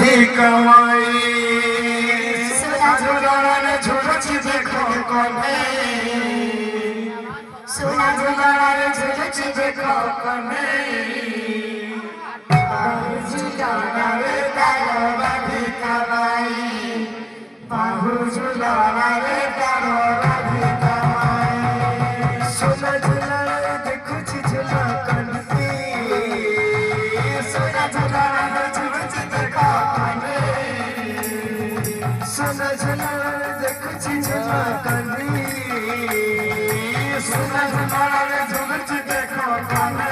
कमाई सोना झुलाने झुलची देखो कने सोना झुलाने झुलची देखो कने बाहु झुलाने तारो राधी कमाई बाहु झुलाने तारो राधी कमाई सोना झुलाने देखो छी झुला कने सोना झुलाने झुलची देखो कने सोना झुलाने देखो छी झुला कने सोना झुलाने झुलची देखो कने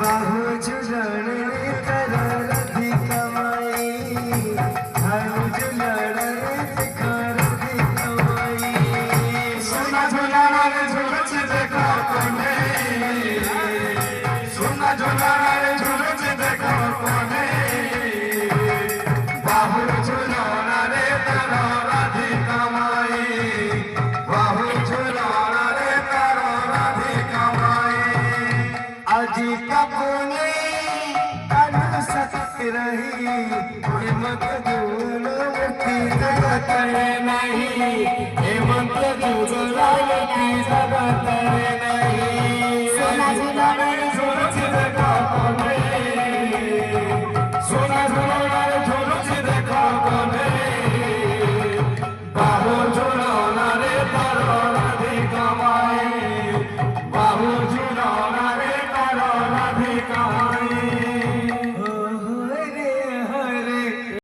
बाहु झुलाने तारो राधी कमाई बाहु झुलाने देखो राधी कमाई सोना झुलाने झुलची देखो कने सोना झुलाने झुलची देखो कने बाहु झुलाने तारो राधी कमाई बाहु झुलाने तारो राधी कमाई अजी कपूने अनु सत रही हेमंत झूलो की जगत नहीं हेमंत झूलो की